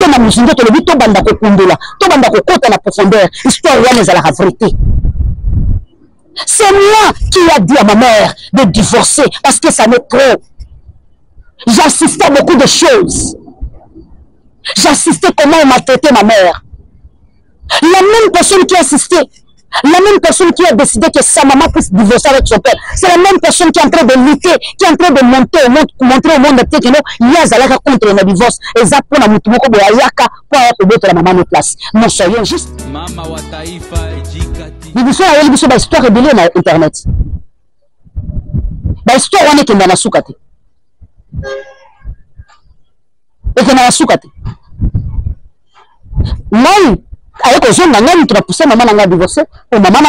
te na musundo to lebi to banda ko kundela to banda ko kota na profondeur histoire wana za la vérité. C'est moi qui a dit à ma mère de divorcer parce que ça m'est trop. J'assistais à beaucoup de choses. J'assistais comment on m'a traité ma mère. La même personne qui a assisté, la même personne qui a décidé que sa maman puisse divorcer avec son père, c'est la même personne qui est en train de lutter, qui est en train de montrer au monde que non, il y a Zalaka contre le divorce. Et ça pour la mutumoko de Ayaka pour avoir la maman en place. Nous soyons juste. Mama wa taifa ejikati. Nous sommes à l'émission d'histoire rébellée sur Internet. L'histoire on est que dans la soukate. Et que dans la soukate. Moi, avec les gens, tu as poussé maman à divorcer. Pour maman,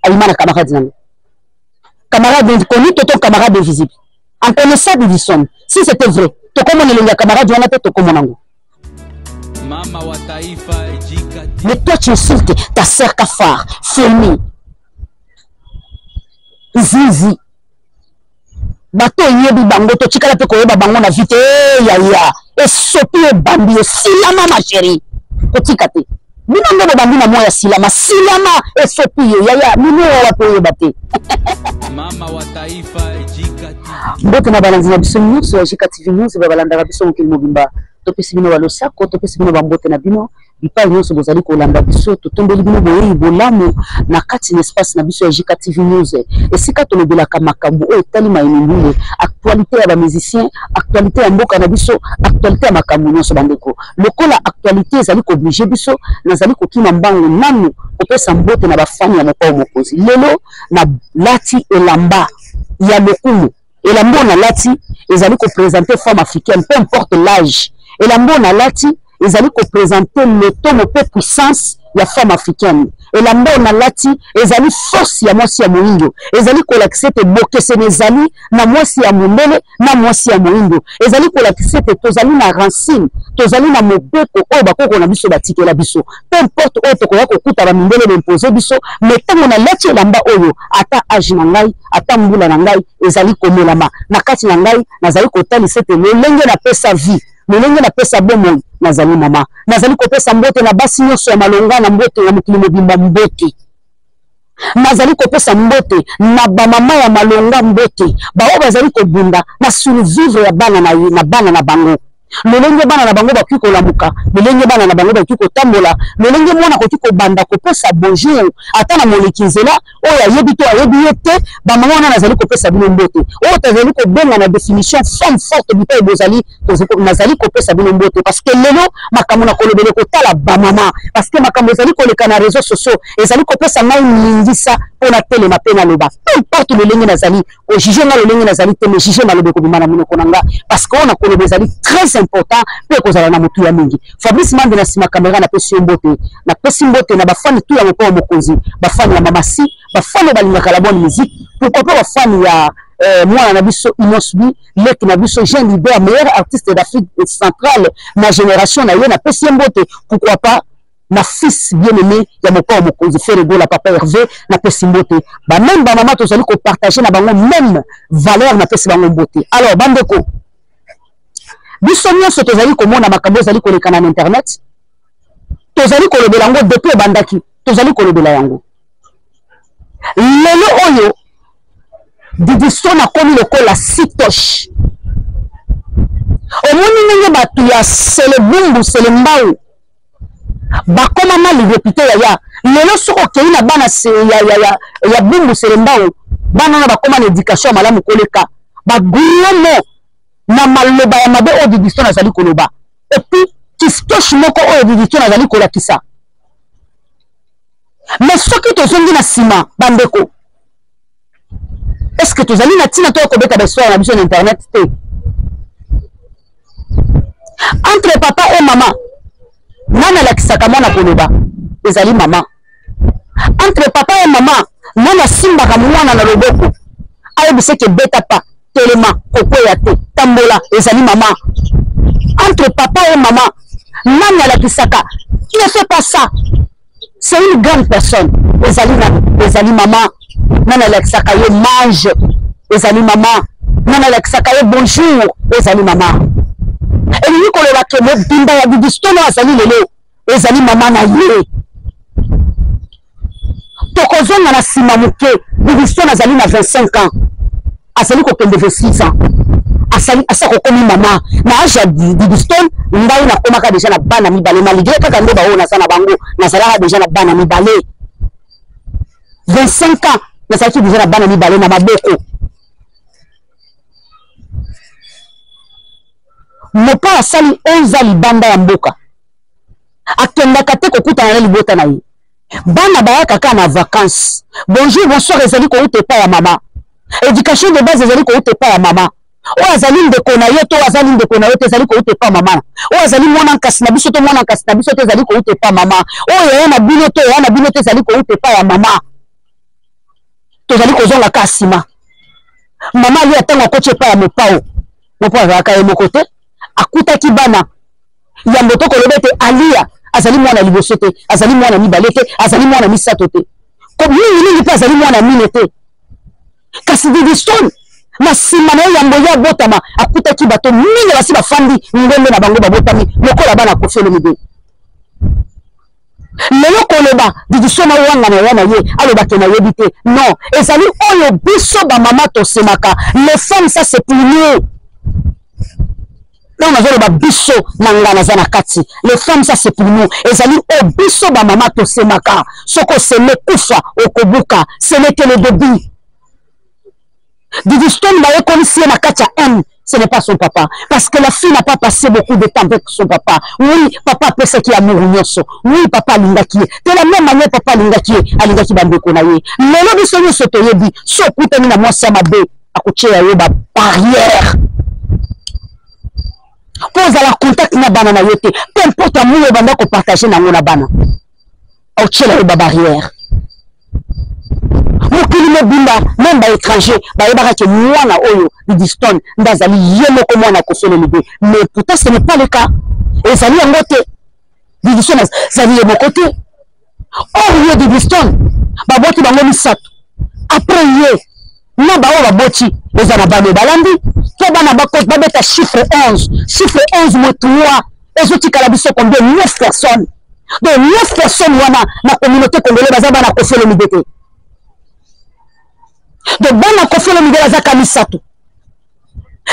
elle m'a camarade. Camarade connu, ton camarade invisible. En connaissant des visions, si c'était vrai, tu comme on est le camarade, tu vas te comme on Mama wa taifa ejikati. Mais toi, tu insultes ta sœur Kafar, Femi, Zizi. Bato yebi bango, to chikala pe koyeba bango na vite, ya. Et sopi e bambi, silama ma chérie. Kotikate. Mino ndo bambi na moya silama e sopi ya mino wa pe bate. Mama wa taifa ejikati. Mbote na balanzi na biso nyonso ya Jikati TV News babalanda biso mokili mobimba. Topesi bino balosako, topesi bino bambote na bino. Bipa nyonso bozali kolanda biso totombeli bino boye bolamu na kati na espace na biso ya Jikati TV News. Esika tolobelaka makambo oyo etali mayemindule, actualité ya ba musicien, actualité ya mboka na biso, actualité ya makambo nyonso bandeko. Lokola actualité ezali ko obliger biso nazali kokima mbango nanu kopesa mbote na bafani ya mokao mokonzi. Lelo na lati elamba ya lokumu. Elamba na lati ezali ko présenter femme africaine peu importe l'âge. Elamba na lati ils allaient présenter le ton de puissance de la femme africaine. Et la mort na lati, ils allaient force ya mwasi ya moindo. Ils allaient kolakise te boke se nezali na mwasi ya mondele na mwasi ya moindo. Ils allaient kolakise te tozali na racine, tozali na mobeko oyo bakoko na biso batike la biso. Peu importe oyo tokoya kokuta ba mindele bimposer biso, mais tango na lati elamba oyo ata age na ngai, ata mbula na ngai, ezali komelama. Na kati na ngai nazali kotalisa te lolenge na pesa vie. Molenge na pesa bomo nazali mama nazali kopesa mbote na basi nyonso ya malonga na mbote ya mokili mobimba mbote nazali kopesa mbote na ba mama ya malonga mbote bao bazali kobunda na survivre ya bana na bana na bango lolenge bana na bango bakuki kolamuka lolenge bana na bango bakuki kotambola lolenge mwana koki kobanda kopesa bonjour ata na molekizela oyo ayebi to ayebi te ba mama wana nazali kopesa bino mbote oyo tazali kobenga na définition femme forte bipa ebozali nazali kopesa bino mbote parce que lelo makambo na kolobele kotala ba mama parce que makambo ezali koleka na réseaux sociaux ezali kopesa ngai lingisa pona telema pe na loba peu importe lolenge nazali o juger na lolenge nazali te mais juger malobe ko bimana monoko nanga parce que on a kolobele ezali très important pe kozala na mutu ya mingi. Fabrice Mande na sima kamera na pesi mbote na pesi mbote na bafani tu ya moko mokonzi bafani ya mamasi bafani balingaka la bonne musique pourquoi pas bafani ya mwana na biso Inosbi leki na biso jeune leader meilleur artiste d'Afrique centrale na génération na ye na pesi mbote pourquoi pas na fils bien aimé ya moko mokonzi Ferego la papa Hervé na pesi mbote ba même ba maman tozali ko partager na bango même valeur na pesi bango mbote. Alors bandeko biso nyonso tozali komona makambo ezali koleka na internet tozali kolobela yango depuis bandaki tozali kolobela yango lelo oyo didiso na komi lokola sitosh omoni ndenge bato ya selebumbu selembau bakoma mali repite ya lelo soko okei na bana ya bumbu selembau bana na bakoma na éducation malamu koleka baguyomo na maloba ya mabe o didiso na zali koloba et puis kistosh moko o didiso na zali kolakisa mais soki tozongi na sima bandeko est-ce que tozali na tina to kobeta ba histoire na biso na internet te entre papa et maman nana lakisaka mwana koloba ezali mama entre papa et maman nana simbaka mwana na loboko ayebise ke beta pa telema kokoya te tambola ezali mama entre papa et maman nani alakisaka ne fait pas ça c'est une grande personne ezali maman nani alakisaka ye mange ezali maman nani alakisaka ye bonjour ezali maman elingi koloba ke mobimba ya Didiston azali lelo ezali mama na ye tokozonga na nsima moke Didiston azali na 25 ans azali kokende 26 ans asa kokomi mama na age ya Didiston ngai nakomaka deja na bana mibale malgré kaka nde baoyo naza na bango nazalaka deja na bana mibale 25 ans nazalaki deja na bana mibale na maboko mopa asali 11 ans libanda ya mboka akendaka te kokutana na libota na ye bana bayaka kaka na vacances bonjour bonsoir ezali kouta epai ya mama éducation de base ezali kouta epai ya mama oyo azali ndeko na ye to azali ndeko na ye te ezali kouta epai ya mama oyo azali mwana nkasi na biso to mwana nkasi na biso te ezali kouta epai ya mama oyo yaya na bino to yaya na bino te ezali kouta epai ya mama tozali kozonga ka nsima mama ali atango akoti epai ya mopao mopao azalaka ye moko te akutaki bana yambo to koloba ete alia azali mwana liboso te azali mwana mibale te azali mwana misato te mingi mpe azali mwana mine te kasi Didiston na nsima na ye yambo ye abotama akutaki bato mingi basi bafandi ngembe na bango babotami lokola bana akofelo mibe lelo koloba Didiston awanga na ya na ye alobake nayebi te non ezali oyo biso bamama tosemaka les femmes ça c'est pour nous donc nazoloba biso na nga naza na kati les femmes ça c'est pour nous ezali o biso bamama tosemaka soko oseme kufa okobuka ce n'est que le début Didiston bayekolisi ye na kati ya haine ce n'est pas son papa parce que la fille n'a pas passé beaucoup de temps avec son papa oui papa apesaki amour nyonso oui papa alingaki ye de la même manière papa alingaki ye alingaki bandeko na ye lelo biso nyonso toyebi so okutani na mwasi ya mabe akotia yo babarrière mpo ozala contact na bana na ye te peu importe amour obanda kopartage nango na bana aotiela yo babarrière mokili mobimba même baétranger bayebaka ke mwana oyo Didiston nde azali ye moko mwana akofelo mibe mais pourtant ce n'est pas le cas ezali yango te Didiston azali ye moko te or ye Didiston baboti bango misato après ye na baoyo baboti eza na bana balandi to bana babeta chiffre 11 moins 3 ezotikala biso combien 9 personnes donc 9 personnes wana na communauté congolaise baza bana akofelo mibe te donc bana akofelo mibe bazaka misato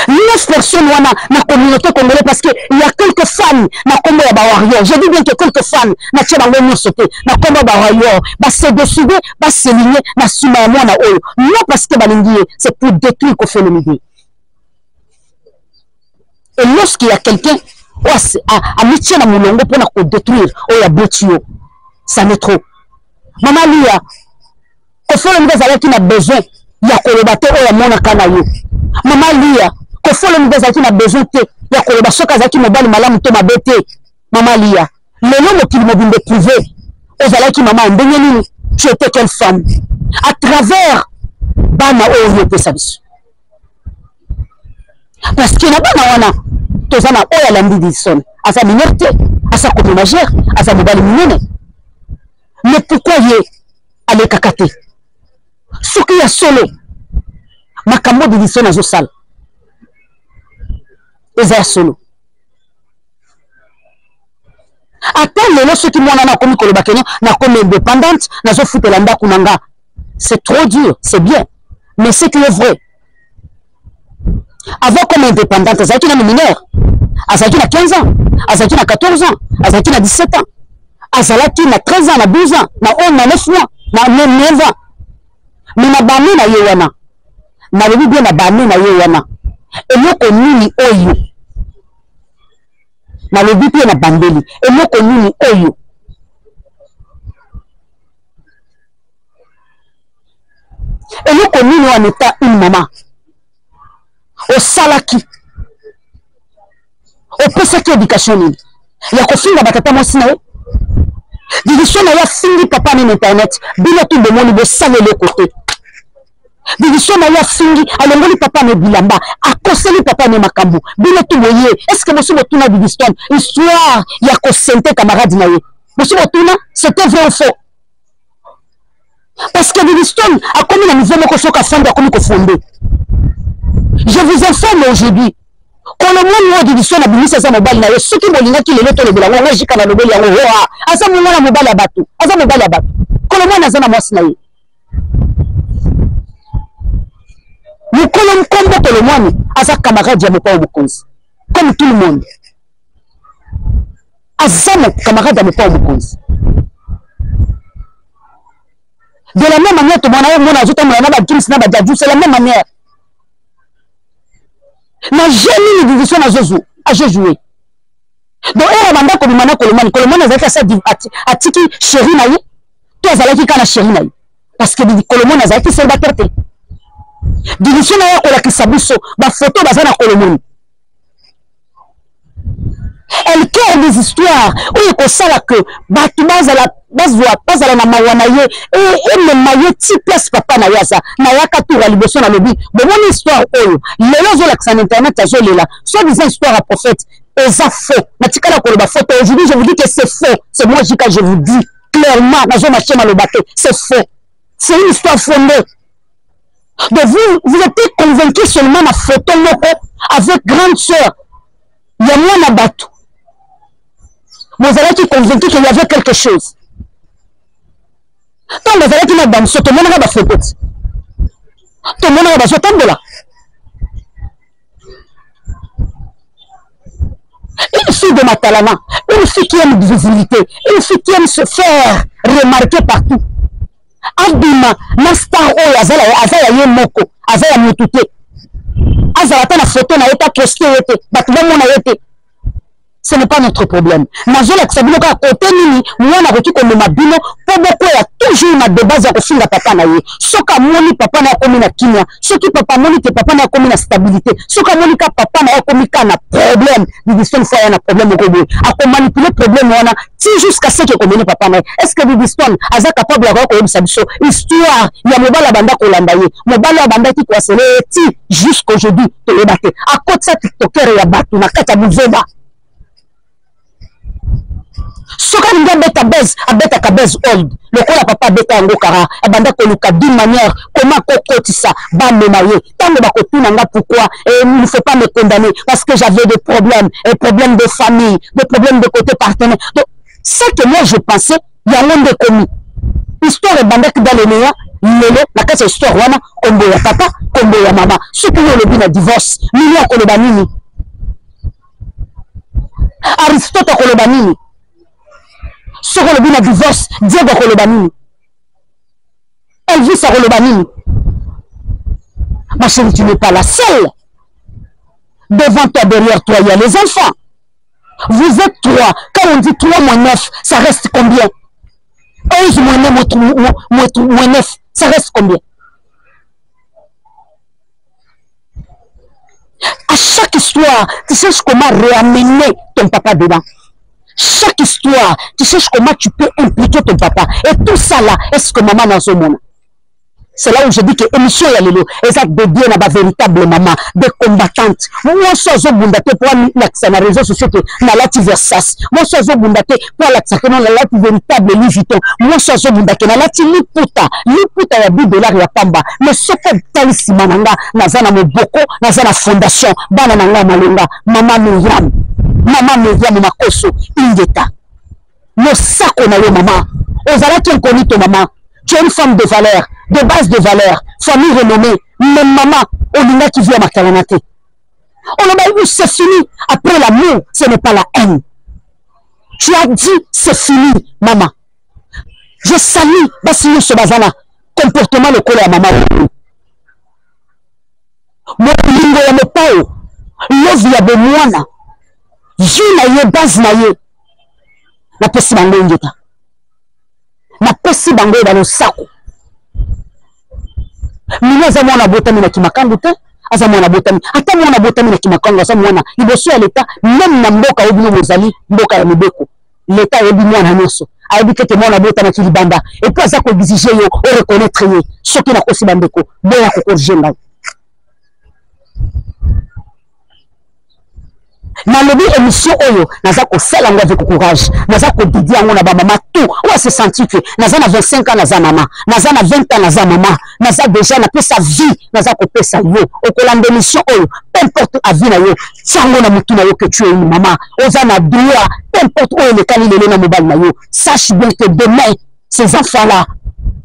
9 personnes wana na communauté congolaise parce que il y a quelques fans na kombo ya bawarrior je dis bien que quelques fans na tia bango nyonso te na kombo ya bawarrior base décidé baseligné na nsima ya mwana oyo non parce que balingi ye c'est pour détruire kofelo mibe et lorsqu'il y a quelqu'un amitie na mulongo mpona kodétruire oyo aboti yo ça n'est trop mama lia kofelo mibe azalaki na besoin ya koloba te oyo amonaka na yo mama lia kofolo mibe azalaki na besoin te ya koloba soki azalaki mobali malamu to mabe te mama lia lelo mokili mobimbe privé ozalaki mama ndenge nini tu étais quelle femme à travers bana oyo opesa biso parce que na bana wana toza na oyo alandi Didiston aza mineur te aza komi majeur aza mobali minene mais pourquoi ye alekaka te soki ya solo makambo Didiston azosala eza ya solo ata lelo soki mwana nakomi koloba keno nakomi indépendante nazofutela ndako na nga c'est trop dur c'est bien mais c'est que est vrai avant comme indépendante azalaki na mineur azalaki na 15 ans azalaki na 14 ans azalaki na 17 ans azalaki na 13 ans na 12 ans na 11 na 9 mois na 9 ans mais na bami na ye wana nalobi bien na bami na ye wana eloko nini oyo nalobi mpe na bandeli eloko nini oyo eloko nini wana eta une mama osalaki opesaki éducation nini ya kofinga batata mwasi na ye Didiston na ye afingi papa nini internet bino tu bomoni bosala eloko te Didiston na ye afingi alongoli papa na bilamba akoseli papa na makambo bino tu boye est-ce que boso botuna Didiston histoire ya kosente camarade na ye boso botuna c'était vrai ou faux parce que Didiston a commis la niveau moko soka fond a commis ko fondé je vous informe aujourd'hui Colomoni division na bimisa za mobali na yo soki bolinga ki lelo to le bela nga jika na lobeli yango wa asa munga na mobali ya batu asa mobali ya batu Colomoni azana mwasi na ye mukolo mkombo Colomoni asa camarade ya mopa obukonzi comme tout le monde asa camarade ya mopa obukonzi de la même manière to mona mona azota mona na ba kims na ba jaju c'est la même manière na jamais une division à Jésus à jouer donc elle banda ko bimana Colomoni azaka sa atiki chéri na ye to azalaki kana chéri na ye parce que Colomoni azalaki célibataire te division na ya ko la kisabiso ba photo bazana Colomoni elle cœur des histoires où il consala que batu bazala na mawana ye et le maye ti place papa na yaza na yaka tour liboso na lobi bon mon histoire oyo lelo zo la sur internet azo lela soit disant histoire à prophète eza faux natikala ko ba photo aujourd'hui je vous dis que c'est faux c'est moi je vous dis clairement nazo marché malobato c'est faux c'est une histoire fondée donc vous êtes convaincu seulement ma photo moko avec grande sœur ya mwana batu vous avez convaincu qu'il y avait quelque chose. Tant que vous avez dit madame, tout le monde a des photos. Tout le monde a des photos là. Une fille de Matalana, une fille qui aime visibilité, une fille qui aime se faire remarquer partout. Abima, Nastar Oya, Azaya Yemoko, Azaya Mutute. Azaya ta na photo na eta posté ete, batuma na ete. Ce n'est pas notre problème. Nazola Ksabino ka côté nini, moi na koki ko mema bino, po boko ya toujours na débat za kofinga papa na ye. Soka moni papa na komi na kimia, soki papa moni te papa na komi na stabilité, soka moni ka papa na komi ka na problème, Bibiston fa ya na problème ko boy. A manipuler problème wana, ti jusqu'à ce que ko papa na. Est-ce que Bibiston aza capable ya ko yebisa biso histoire ya mobala banda ko landa ye. Mobala banda ki ko sele ti jusqu'aujourd'hui to lebate. A côté ça TikToker ya batu na kata buzeba. Soka ninga beta base abeta kabez old le kola papa beta ngo kara abanda ko luka d'une manière comment kokotisa ba memaye tango ba kotuna nga pourquoi il ne faut pas me condamner parce que j'avais des problèmes de famille des problèmes de côté partenaire donc c'est que moi je pensais il y a l'un de commis histoire banda ki dans le néa lelo la kasa histoire wana kombo ya papa kombo ya mama ce que le bina divorce ni ya ko le banini Aristote ko le banini ce qu'on a dit la divorce, Diego Kolobanini. Elvis Kolobanini. Ma chérie, tu n'es pas la seule. Devant toi, derrière toi, il y a les enfants. Vous êtes 3. Quand on dit 3 moins 9, ça reste combien? 11 moins 9, ça reste combien? À chaque histoire, tu cherches comment réamener ton papa dedans. Chaque histoire, tu cherches comment tu peux impliquer ton papa. Et tout ça là, est-ce que maman n'a pas mon? C'est là où je dis que l'émission est là, exact de bien à véritable maman, des combattantes. Moi, je suis bundate pour l'accès à réseaux sociaux que la lati Versace. Moi, je suis bundate pour l'accès à la lati véritable Louis Vuitton. Moi, je suis bundate la lati Liputa ya $10 ya pamba. Mais ce que tali simananga, nazana moboko, nazana fondation, bana nanga malunga, maman Myriam. Maman Myriam Makoso, Ingeta. Nos sacs on a eu maman. Ozala qui connu ton maman. Tu es une femme de valeur, de base de valeur, famille renommée. Même maman, on a qui vit à Makalanate. On a dit c'est fini. Après l'amour, ce n'est pas la haine. Tu as dit c'est fini, maman. Je salue Bassini Sobazana. Comportement le colère à maman. Moi, lingo ya mopao. Love ya bemoana. Jina ye base na ye na pesi bango ngeta na pesi bango dans le sako mimi aza mwana botami na kimakangu te aza mwana botami ata mwana botami na kimakangu aza mwana liboso ya leta même na mboka obino mozali mboka ya mibeko leta yebi mwana nyonso ayebi kete mwana botama ki libanda et puis aza ko exiger yo o reconnaître ye soki na kosi bandeko boya ko corriger ngai nalobi émission oyo naza kosala ngo avec courage naza kodidi yango na bamama tout oyo se sentir que naza na 25 ans naza mama naza na 20 ans naza mama naza déjà napesa vie naza kopesa yo okolanda émission oyo peu importe avis na yo tiango na mutu na yo que tu es une maman oza na droit peu importe oyo lekani lelo na mobali na yo sache bien que demain ces enfants là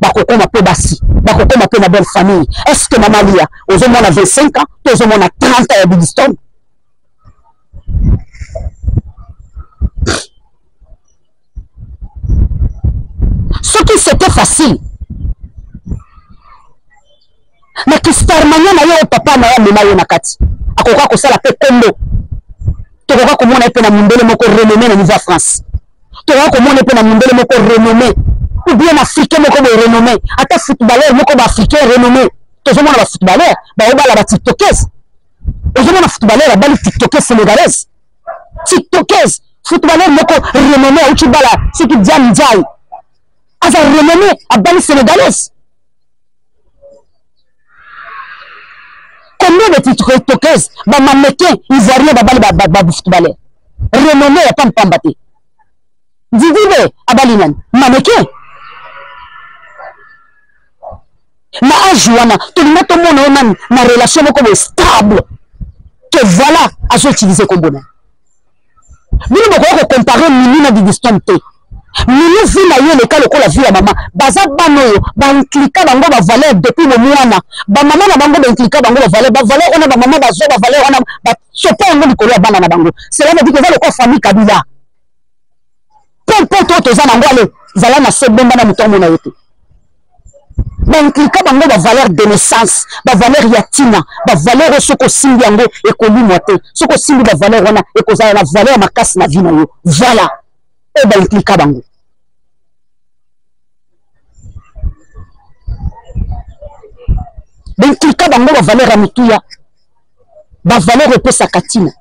bakokoma pe basi bakokoma pe na belle famille est-ce que maman lia ozomona 25 ans to ozomona 30 ans ya Bidiston. Ce qui c'était facile. Mais que starmania na yo papa na ya mema yo na kati. Akoka ko sala pe kombo. Tokoka ko mona pe na mundele moko renommé na niveau France. Tokoka ko mona pe na mundele moko renommé. Ou bien africain moko be renommé. Ata footballeur moko ba africain renommé. Tozo mona ba footballeur, ba obala ba tiktokers. Tozo mona footballeur ba tiktokers sénégalaise. Tiktokers, footballeur moko renommé ou tibala, c'est qui Diam Ndiaye. Aza renommé à Bali sénégalaise. Combien de tiktokers, ba mannequin, ivoirien ba Bali ba footballeur. Renommé à Pampambate. Didibe à Bali nan, mannequin. Na ajuana, tout le monde na relation comme stable. Que voilà, à se utiliser comme bonheur. Nous devons comparer Mimi na Bidiston te. Mimi vit na yo le cas lokola vie ya maman. Baza banoyo, ba impliquer bango ba valeur depuis le mwana. Ba maman na bango ba impliquer bango ba valeur on a ba maman bazo ba valeur on a ba choper ngo likolo ya bana na bango. Cela veut dire que za le famille Kabila. Peu importe to za nango ale, zala na sebomba na mutombo na yote. Ba impliquer bango ba valeur de naissance, ba valeur yatina, ba valeur soko simbi yango ekoli moite. Soko simbi ba valeur wana ekozala na valeur makasi na vie na yo. Voilà. Et ba impliquer bango. Ba impliquer bango ba valeur ya mutuya. Ba valeur epesa katina.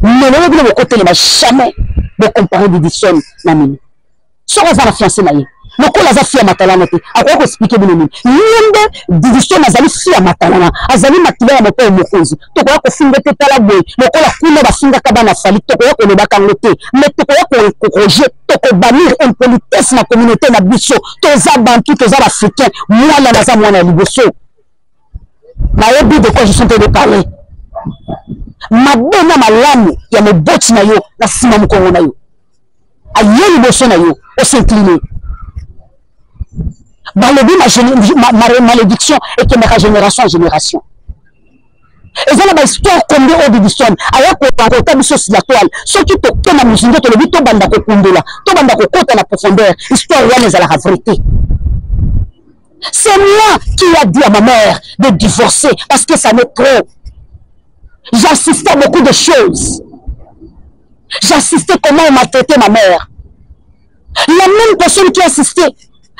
Mais le bien côté les jamais de comparer Bidiston na mini. So on va la fiancée na ye. Loko la za fia matalana te. Ako expliquer bien nini. Yende Bidiston azali fia matalana. Azali matila ya moto mokozi. To ko finga te tala boy. Loko la kuna ba finga kabana fali to ko le bakango te. Mais to ko roger to ko bannir impolitesse na communauté na biso. To za bantu to za africain. Moi la za mwana liboso. Na yebi de quoi je suis en train de parler. Mabona malamu ya moboti na yo na sima mukongo na yo. Ayeli boso na yo o s'incliner. Balobi ma malédiction et que ma génération en génération. Et ça la histoire combien au Bidiston aya ko ta biso sur la toile. Ceux qui to na musinga to lebi to banda ko kundola, to banda ko kota na profondeur. Histoire wana za la vérité. C'est moi qui a dit à ma mère de divorcer parce que ça m'est trop. J'assistais à beaucoup de choses. J'assistais comment on m'a traité ma mère. La même personne qui a assisté,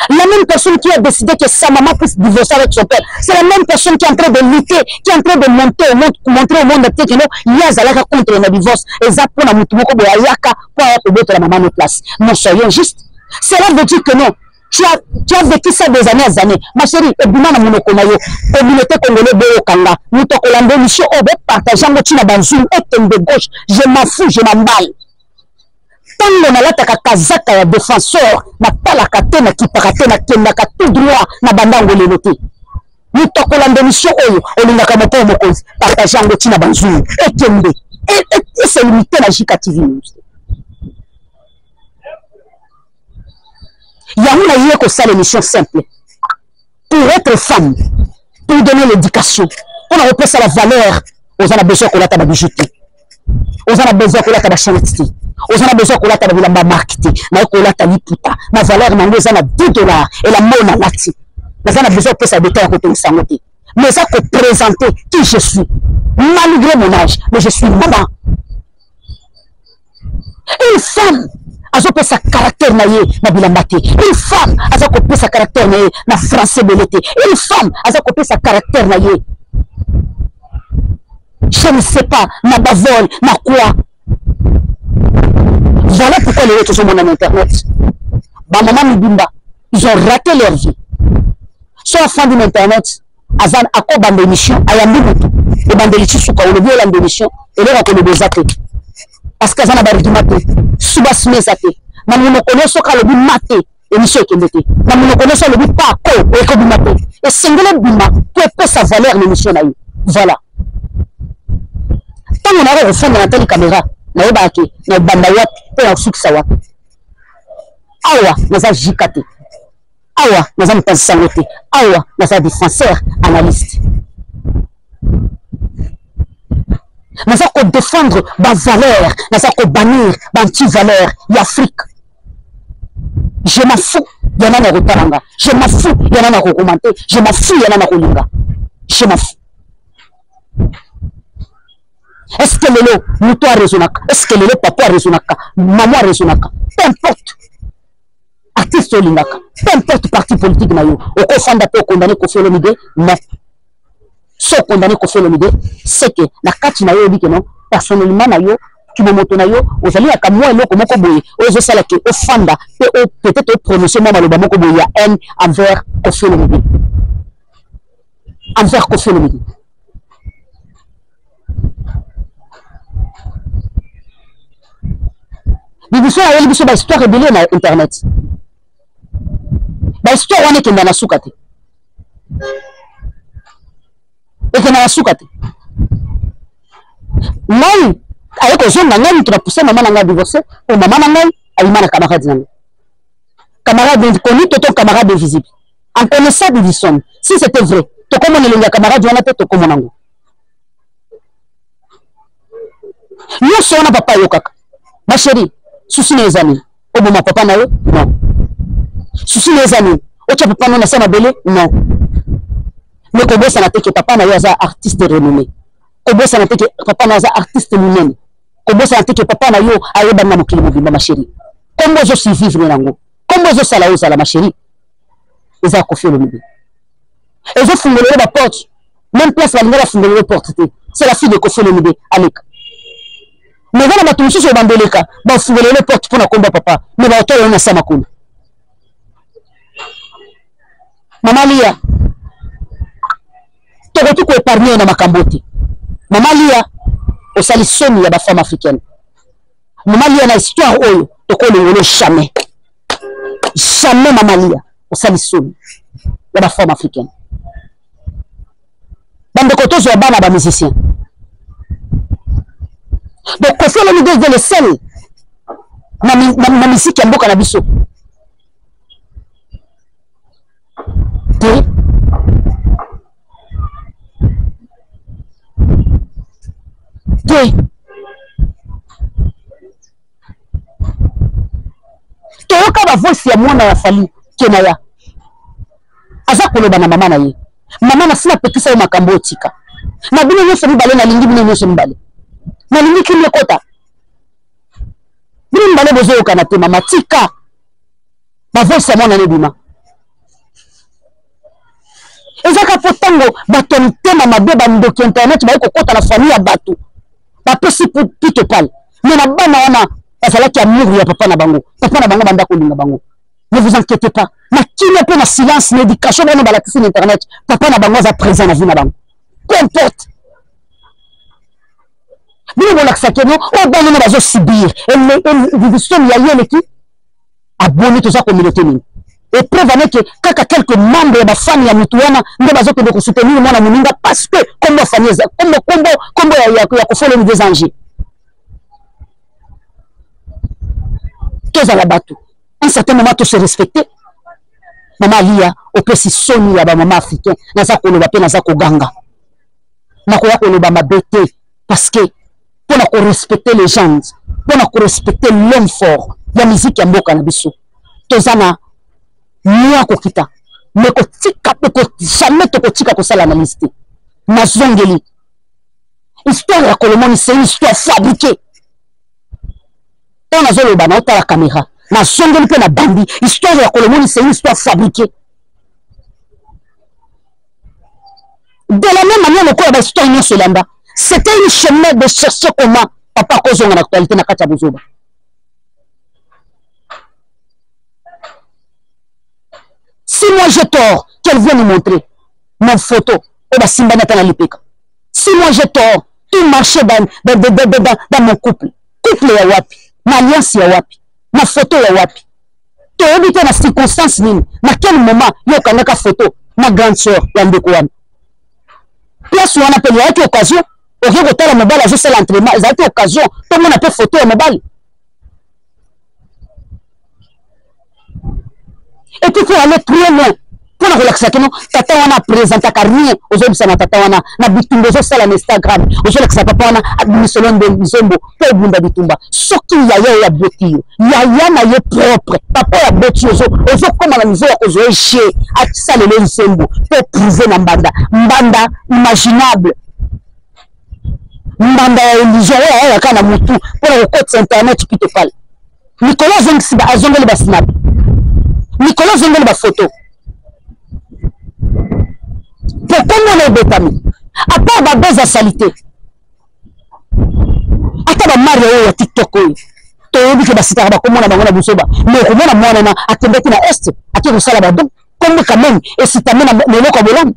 la même personne qui a décidé que sa maman puisse divorcer avec son père, c'est la même personne qui est en train de lutter, qui est en train de montrer au monde que non, il y a zalaka contre le divorce. Et ça pour la mutumoko de ayaka pour mettre la maman en place. Non, soyons justes. Cela veut dire que non. Tu as vécu ça des années à années. Ma chérie, et bien, communauté congolaise de Kanga, nous te collandons, monsieur, on va partager un petit banzoum, et de gauche. Je m'en fous, je m'emballe. Tant que on a la kazaka ya défenseur, na palakate, na kiparate, na kendaka tout droit, na bandango le noté. Nous te collandons, monsieur, on a la moto, partager un petit banzoum, et c'est limité la JKTV. Il y a une émission simple. Pour être femme, pour donner l'éducation, on a repris à la valeur. On a besoin qu'on ait bijouterie. On a besoin qu'on ait la chantier. On a besoin qu'on ait la marketing. On a besoin liputa. Ma valeur, on a $2 et la mona lati. On a besoin que ça détaille à côté de sa montée. Mais ça pour présenter qui je suis. Malgré mon âge, mais je suis maman. Une femme. Azope sa caractère na ye na bilambate. Une femme azope sa caractère na ye na français belete. Une femme azope sa caractère na ye. Je ne sais pas na bavol na quoi. Voilà pourquoi les autres sont en internet. Ba maman Mbimba, ils ont raté leur vie. Soit fin d'internet, azan ako bande émission ayambi mutu. et bandeli chisuka ou le vieux la émission et là on les athées parce que ça n'a pas de maté suba smesa te na mon connaît soka le maté émission qui était na mon connaît le but pas ko et ko maté et singler bima pour sa valeur l'émission là voilà tant on a refait dans la caméra na yebaki na banda wat pe na sukisa wat awa naza jikate awa naza mopanzi sango te awa naza défenseur analyste naza kodéfendre bavaleur naza kobannir banti-valeur ya Afrique je m'en fous yana na kotalanga je m'en fous yana na kokomante je m'en fous yana na kolinga je m'en fous. Est-ce que lelo muto a raisonnaka est-ce que lelo papa a raisonnaka maman a raisonnaka peu importe artiste olingaka peu importe parti politique na yo okofanda pe okondane Koffi Olomide non so condamné Koffi Olomide c'est que la kati na yo dit que non personnellement na yo kimomoto na yo ozali ya kamwa eloko moko boye ozo sala ke ofanda pe peut-être prononcer moi maloba moko boye ya haine envers Koffi Olomide envers Koffi Olomide. Bibiso a biso ba histoire rebelle na internet ba histoire wana kenda na suka te ekenda na suka te ngai ayeko zonga ngai tunapousse maman na ngai divorcé o maman na ngai ayima na camarade na ngai camarade connu toto camarade invisible en connaissant Bibison si c'était vrai to comme on elenga camarade wana te to comme nango yo sona papa yo kaka ma chérie souci les amis au moment papa na yo non souci les amis o tia papa na sama belé non mais ko bossa na te que papa na yo za artiste renommé ko bossa na te que papa na za artiste lui-même ko bossa na te que papa na yo ayeba na mokili mobimba ma chérie comme je suis vivre nango comme je sala ozala ma chérie eza Koffi Olomide et je fungolé la porte même place la ngala fungolé la porte c'est la fille de Koffi Olomide Alek. Mais voilà, ma touche sur Bandeleka, bah fouler les portes pour la combat papa, mais bah toi on a ça ma cool. Maman Lia, tu vas tout épargner dans ma camboti. Maman Lia, au salisson il y a des femmes africaines. Maman Lia na histoire oyo, tu connais le jamais, jamais Maman Lia au salisson il y a des femmes africaines. Bande koto zo bana ba musicien. Donc Koffi Olomide est le seul na musique ya mboka na biso te toyoka ba voice ya mwana ya Fally Kenaya aza koloba na mama na ye mama na sina pekisa yo makambo otika na bino nyonso mibale na lingi bino nyonso mibale na lingi kili ekota bino mibale bozoyoka te mama tika bavoice ya mwana nebima ezaka po ntango bato ya mitema mabe bandoki internet baye kokota na famille ya bato bapesi pito pale me na bana wana bazalaki amour ya papa na bango banda kolinga bango. Ne vous inquiétez pas na kini mpe na silence na éducation bano balakisi na internet papa na bango aza présent na vie na bango peu importe bino bolakisaki no oyo bana bazosubir vivision ya ye eleki aboni toza communauté nini epreuve aneke kaka quelques membres ya bafani ya mutu wana nde bazokende kosoutenir mwana moninga parce que kombo afani eza kombo ya Koffi Olomide des Anges tozala bato un certain moment to se respecter mama Lia opesi soni ya bamama africain naza koloba mpe naza koganga nakoya koloba mabe te parce que pour qu'on respecter les gens, pour qu'on respecter l'homme fort, la musique ya mboka na biso. Tozana nia kokita, mais ko tika ko jamais to ko tika ko sala analyse. Na zongeli. Histoire ya Kolomoni c'est une histoire fabriquée. On a zolo ba na la caméra. Na zongeli pe na bandi, histoire ya Kolomoni c'est une histoire fabriquée. De la même manière le quoi ba histoire ni selanda. C'était une chemin de chercher comment papa cause en actualité na kata bozoba. Si moi j'ai tort, qu'elle vient nous montrer mon photo, et bah simba na lipeka. Si moi j'ai tort, tout marchait dans mon couple. Couple ya wapi, ma alliance ya wapi, ma photo ya wapi. Tu as évité la circonstance nini. Na quel moment yo kanaka photo ma grande sœur ya ndeko wana. Place où on appelle il y a une occasion. Au lieu de faire la mobile, je sais l'entraînement. Il y a une occasion. Tout le monde a fait photo à mobile. Et puis, il faut aller plus loin. Pour la relaxation, tata wana présente à rien. Aujourd'hui, ça n'a tata wana. Na bitumba, je sais l'Instagram. Aujourd'hui, ça papa wana. Admission de Zombo. Pour bunda bitumba. Ce qu'il y a, il y a beauté. Il y a na ye propre. Papa ya beauté. Aujourd'hui, comme à la maison, aujourd'hui, chier. À ça, le Zombo. Pour prouver na mbanda. Mbanda imaginable. Mbanda ya religion. Ouais, ouais, kana mutu. Pour le code internet, tu te parles. Nicolas Zongsiba, a zongé le snap. Nicolas zongé le photo. Pourquoi on est bétami? À part la baisse à salité. À part la mario à TikTok. Tu as vu que la cité comment on a mangé la boussoba. Mais comment on a mangé na à Québec na Est. À qui vous savez là-bas. Donc, comme quand même, et si tu amènes les locaux de l'homme.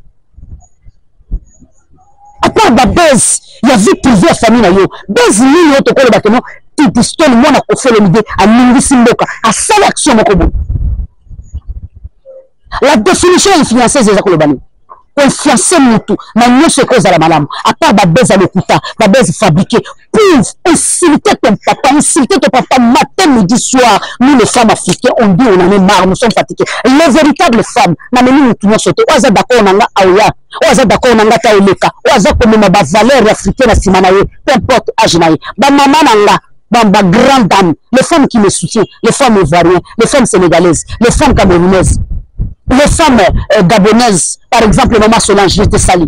À part la baisse, il y a vie privée à famille. Baisse, il y a tout le bâtiment. Tu piston, moi, on a fait l'idée à Mingisimboka. À seule action, mon la définition influenceuse des accords. Confiancer mutu na nyosho cause la malamu à part ba beza le kuta ba beza fabriqué pour insulter ton papa matin midi soir. Nous les femmes africaines on dit on en est marre, nous sommes fatigués. Les véritables femmes na meni mutu nyosho te oza d'accord nanga aoya oza d'accord nanga ta eleka oza comme ma ba valeur africaine na simana ye peu importe âge na ye ba mama nanga ba grande dame, les femmes qui me soutiennent, les femmes ivoiriennes, les femmes sénégalaises, les femmes camerounaises, les femmes gabonaises, par exemple, maman Solange, je te salue.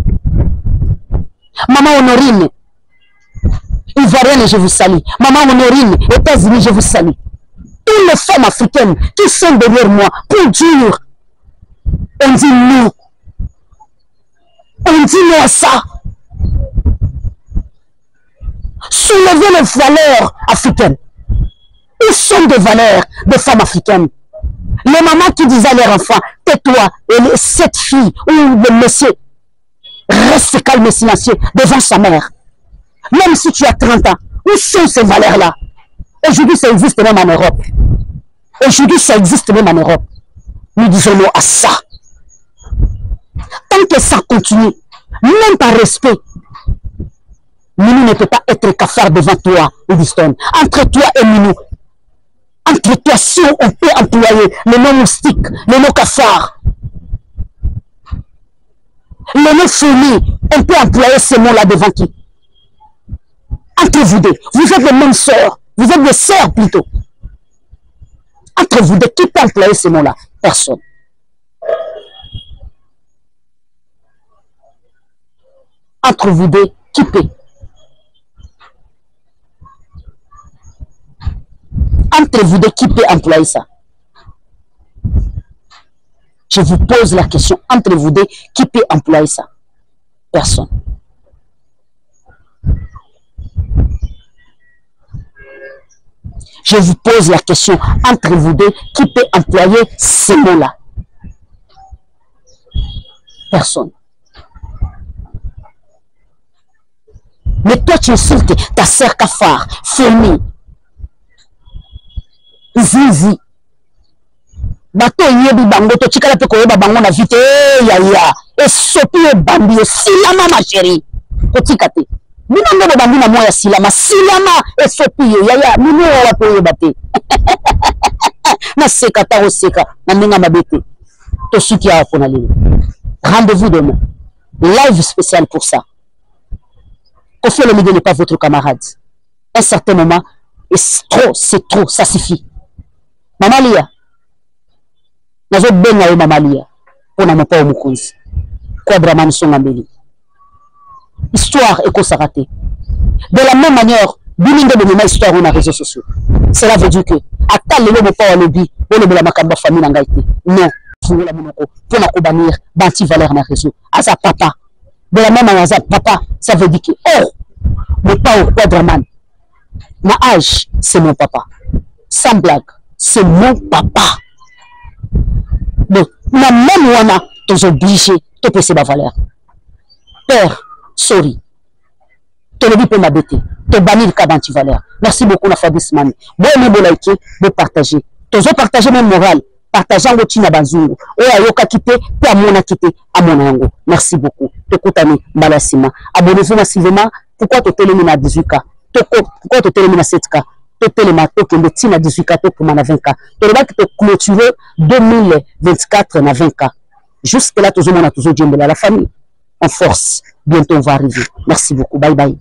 Maman Honorine, ivoirienne, je vous salue. Maman Honorine, États-Unis, je vous salue. Toutes les femmes africaines qui sont derrière moi, pour dire, on dit non. On dit non à ça. Soulever les valeurs africaines. Où sont des valeurs des femmes africaines? Les mamans qui disaient à leurs enfants, tais-toi, et cette fille ou le monsieur reste calme et silencieux devant sa mère. Même si tu as 30 ans, où sont ces valeurs-là? Aujourd'hui, ça existe même en Europe. Aujourd'hui, ça existe même en Europe. Nous disons non à ça. Tant que ça continue, même par respect, Minou ne peut pas être cafard devant toi, Ediston. Entre toi et Minou, entre toi, si on peut employer le nom moustique, le nom cafard, le nom fourmi, on peut employer ce mot-là devant qui? Entre vous deux, vous êtes les mêmes sœurs, vous êtes des sœurs plutôt. Entre vous deux, qui peut employer ce mot-là? Personne. Entre vous deux, qui peut? Entre vous deux, qui peut employer ça? Je vous pose la question, entre vous deux, qui peut employer ça? Personne. Je vous pose la question, entre vous deux, qui peut employer ces mots-là? Personne. Mais toi, tu insultes ta sœur cafard, Fémi, Zizi. Bato yebi bango to chikala pe koyeba bango na vite ya e sopi e bambi e silama ma chérie to tikate bina ndo bambi na moya silama e sopi ya mino wa to yebate na seka ta oseka na ninga mabete to suki ya pona lelo. Rendez-vous demain, live spécial pour ça. Kofi Olomide n'est pas votre camarade. À un certain moment, c'est trop, ça suffit. Maman Lia, nazo benga yo Maman Lia, pour na mopa omukonzi. Quadraman Songambeli. Histoire est consacrée. De la même manière, bilingue de ma histoire on a réseaux sociaux. Cela veut dire que, à tal le mopa au lobby, on ne la makamba famille n'angaïté. Non, pour la monoko, pour la kobanir, banti valeur na réseau. Asa papa. De la même manière, papa, ça veut dire que, oh, mon pas au Quadraman. Ma âge, c'est mon papa. Sans blague, c'est mon papa. Donc, même wana, t'es obligé de passer ma valeur. Père, sorry, tolobi pe mabete to bani ka bantivaleur. Merci beaucoup na Fabrice Mami. Bon me like, bon partager. Tozo partager même moral. Partager ngo tina bazungu. Oya yoka kite pe amona kite amona yango. Merci beaucoup. Tokutani malasima. Abonnez-vous massivement. Pourquoi to telemi na 18K? Pourquoi to telemi na 7K? To telema to kende tina 18K to kuma na 20K. To leba ki to clôturer 2024 na 20K. Jusque là, toujours mon la famille. En force. Bientôt, on va arriver. Merci beaucoup. Bye bye.